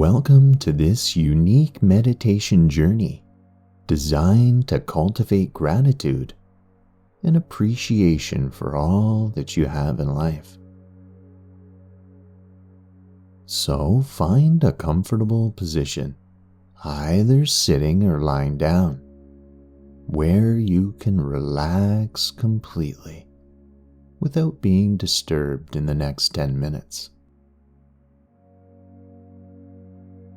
Welcome to this unique meditation journey designed to cultivate gratitude and appreciation for all that you have in life. So find a comfortable position, either sitting or lying down, where you can relax completely without being disturbed in the next 10 minutes.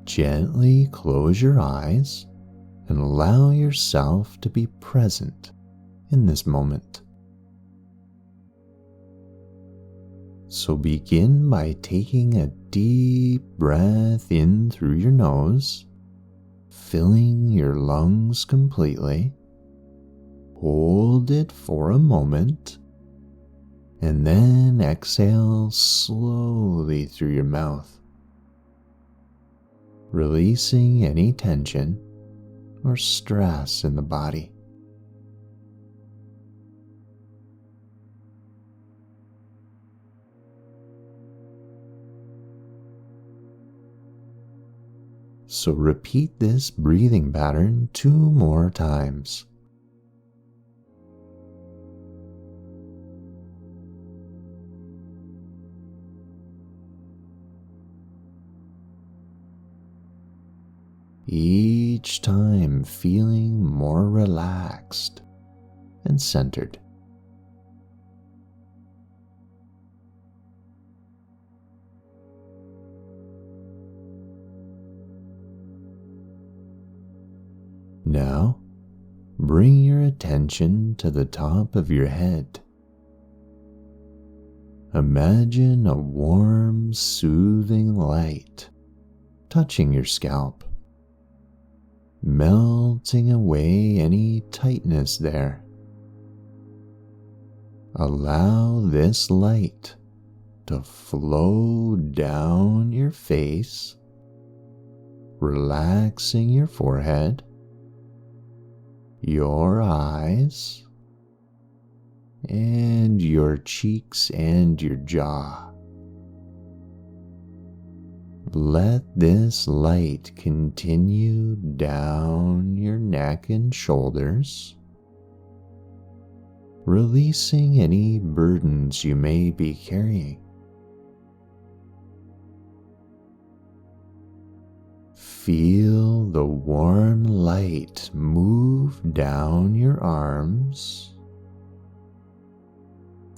Gently close your eyes and allow yourself to be present in this moment. So begin by taking a deep breath in through your nose, filling your lungs completely. Hold it for a moment, and then exhale slowly through your mouth, releasing any tension or stress in the body. So repeat this breathing pattern 2 more times. Each time feeling more relaxed and centered. Now, bring your attention to the top of your head. Imagine a warm, soothing light touching your scalp, melting away any tightness there. Allow this light to flow down your face, relaxing your forehead, your eyes, and your cheeks and your jaw. Let this light continue down your neck and shoulders, releasing any burdens you may be carrying. Feel the warm light move down your arms,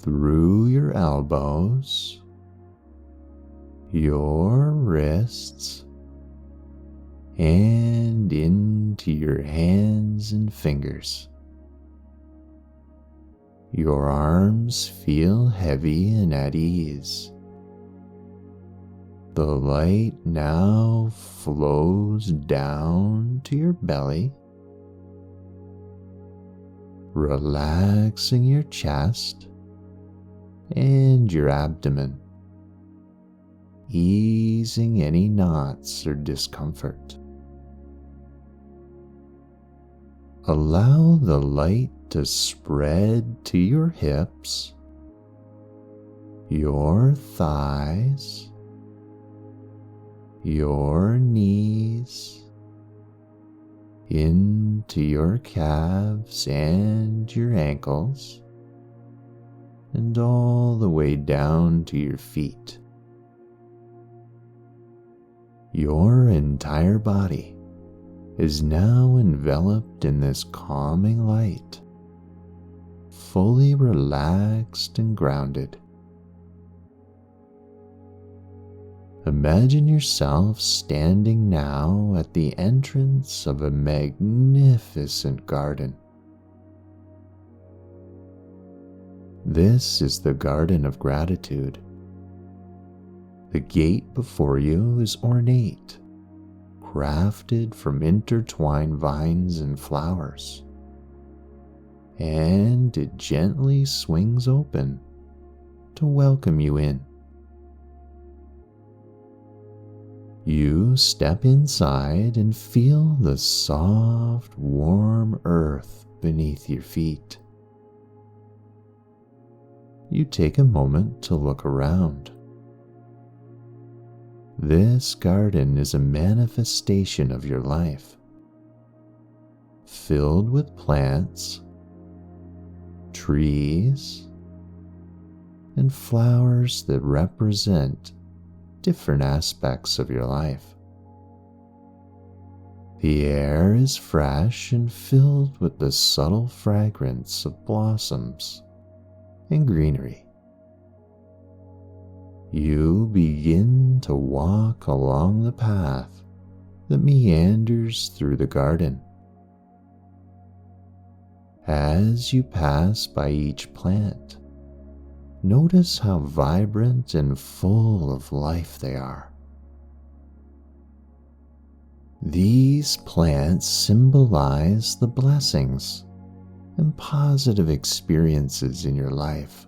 through your elbows, your wrists, and into your hands and fingers. Your arms feel heavy and at ease. The light now flows down to your belly, relaxing your chest and your abdomen, easing any knots or discomfort. Allow the light to spread to your hips, your thighs, your knees, into your calves and your ankles, and all the way down to your feet. Your entire body is now enveloped in this calming light, fully relaxed and grounded. Imagine yourself standing now at the entrance of a magnificent garden. This is the Garden of Gratitude. The gate before you is ornate, crafted from intertwined vines and flowers, and it gently swings open to welcome you in. You step inside and feel the soft, warm earth beneath your feet. You take a moment to look around. This garden is a manifestation of your life, filled with plants, trees, and flowers that represent different aspects of your life. The air is fresh and filled with the subtle fragrance of blossoms and greenery. You begin to walk along the path that meanders through the garden. As you pass by each plant, notice how vibrant and full of life they are. These plants symbolize the blessings and positive experiences in your life.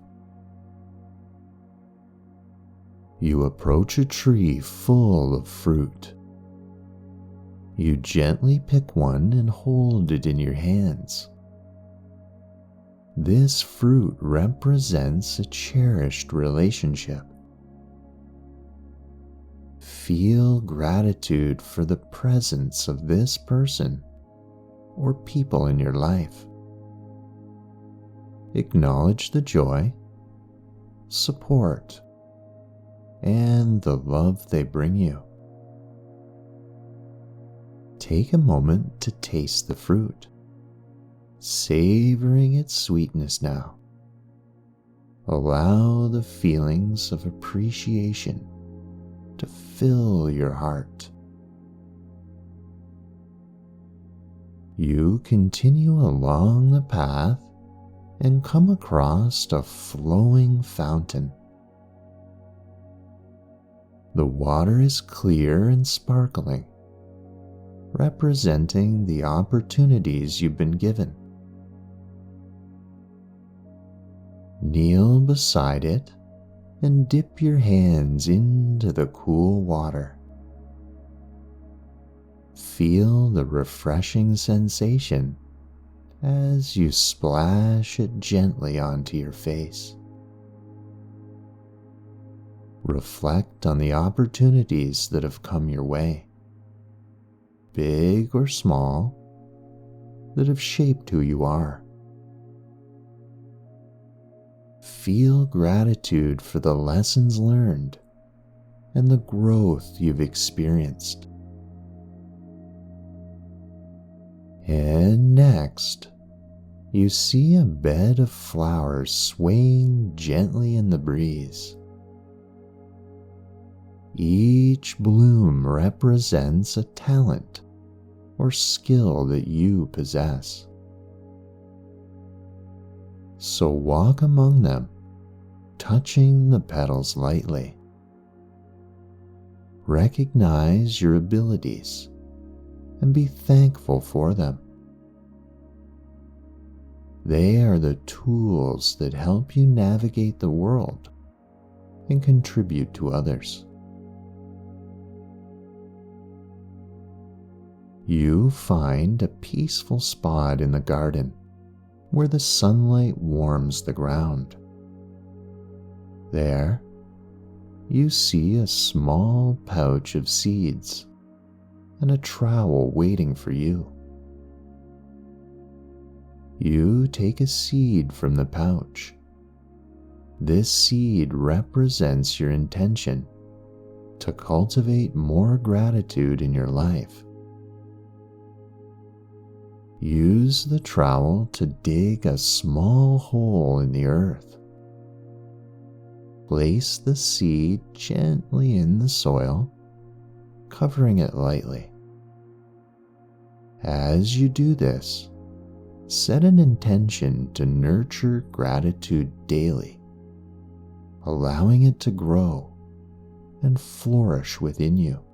You approach a tree full of fruit. You gently pick one and hold it in your hands. This fruit represents a cherished relationship. Feel gratitude for the presence of this person or people in your life. Acknowledge the joy, support, and the love they bring you. Take a moment to taste the fruit, savoring its sweetness now. Allow the feelings of appreciation to fill your heart. You continue along the path and come across a flowing fountain. The water is clear and sparkling, representing the opportunities you've been given. Kneel beside it and dip your hands into the cool water. Feel the refreshing sensation as you splash it gently onto your face. Reflect on the opportunities that have come your way, big or small, that have shaped who you are. Feel gratitude for the lessons learned and the growth you've experienced. And next, you see a bed of flowers swaying gently in the breeze. Each bloom represents a talent or skill that you possess. So walk among them, touching the petals lightly. Recognize your abilities and be thankful for them. They are the tools that help you navigate the world and contribute to others. You find a peaceful spot in the garden where the sunlight warms the ground. There, you see a small pouch of seeds and a trowel waiting for you. You take a seed from the pouch. This seed represents your intention to cultivate more gratitude in your life. Use the trowel to dig a small hole in the earth. Place the seed gently in the soil, covering it lightly. As you do this, set an intention to nurture gratitude daily, allowing it to grow and flourish within you.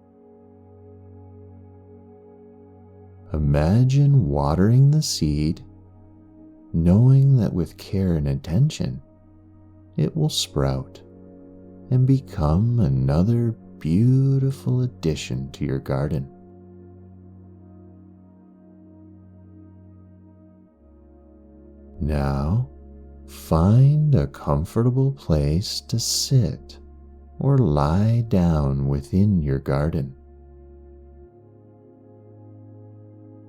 Imagine watering the seed, knowing that with care and attention, it will sprout and become another beautiful addition to your garden. Now, find a comfortable place to sit or lie down within your garden.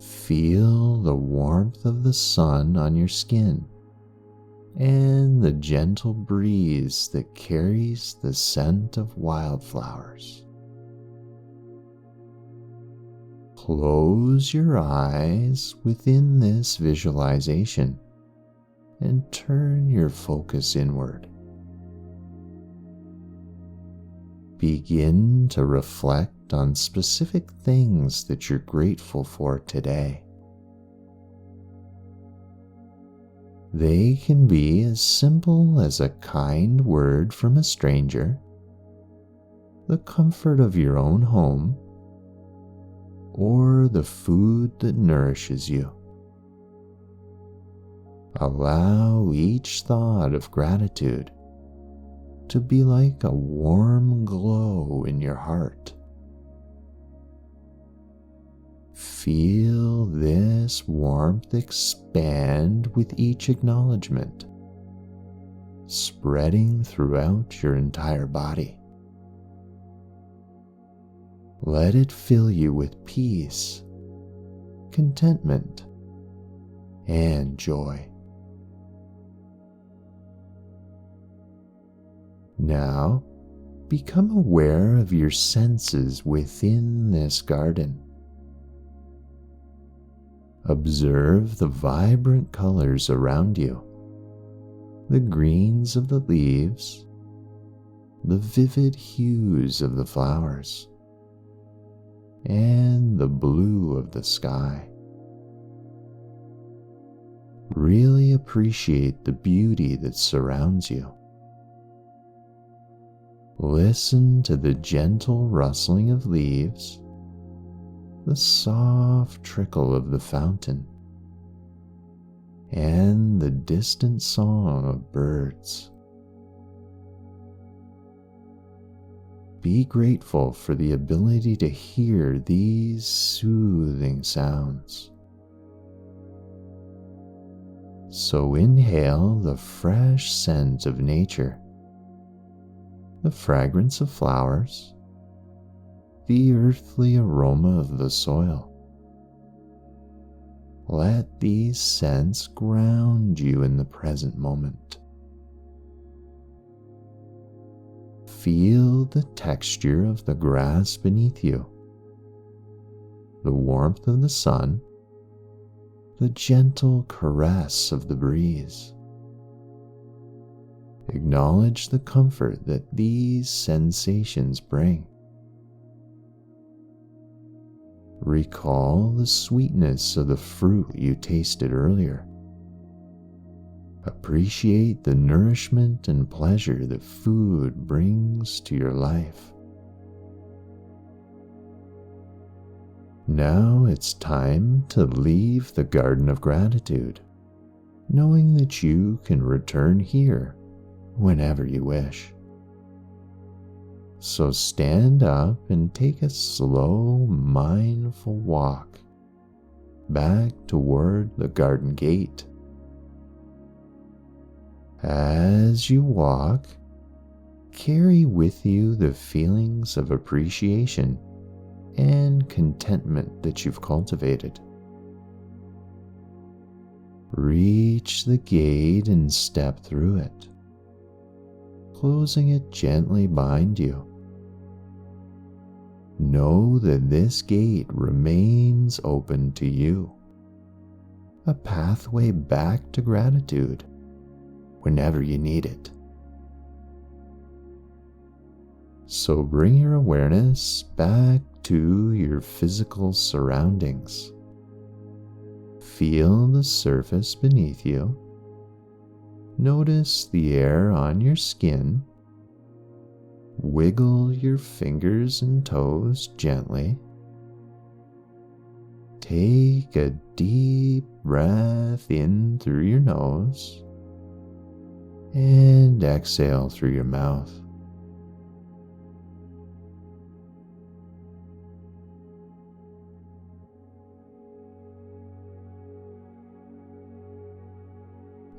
Feel the warmth of the sun on your skin and the gentle breeze that carries the scent of wildflowers. Close your eyes within this visualization and turn your focus inward. Begin to reflect on specific things that you're grateful for today. They can be as simple as a kind word from a stranger, the comfort of your own home, or the food that nourishes you. Allow each thought of gratitude to be like a warm glow in your heart. Feel this warmth expand with each acknowledgement, spreading throughout your entire body. Let it fill you with peace, contentment, and joy. Now, become aware of your senses within this garden. Observe the vibrant colors around you, the greens of the leaves, the vivid hues of the flowers, and the blue of the sky. Really appreciate the beauty that surrounds you. Listen to the gentle rustling of leaves, the soft trickle of the fountain, and the distant song of birds. Be grateful for the ability to hear these soothing sounds. So inhale the fresh scent of nature, the fragrance of flowers, the earthly aroma of the soil. Let these scents ground you in the present moment. Feel the texture of the grass beneath you, the warmth of the sun, the gentle caress of the breeze. Acknowledge the comfort that these sensations bring. Recall the sweetness of the fruit you tasted earlier. Appreciate the nourishment and pleasure that food brings to your life. Now it's time to leave the Garden of Gratitude, knowing that you can return here whenever you wish. So stand up and take a slow, mindful walk back toward the garden gate. As you walk, carry with you the feelings of appreciation and contentment that you've cultivated. Reach the gate and step through it, closing it gently behind you. Know that this gate remains open to you, a pathway back to gratitude whenever you need it. So bring your awareness back to your physical surroundings. Feel the surface beneath you. Notice the air on your skin. Wiggle your fingers and toes gently. Take a deep breath in through your nose and exhale through your mouth.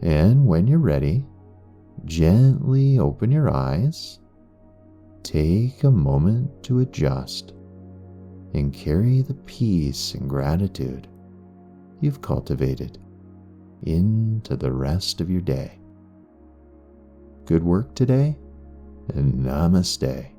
And when you're ready, gently open your eyes. take a moment to adjust and carry the peace and gratitude you've cultivated into the rest of your day. Good work today, and namaste.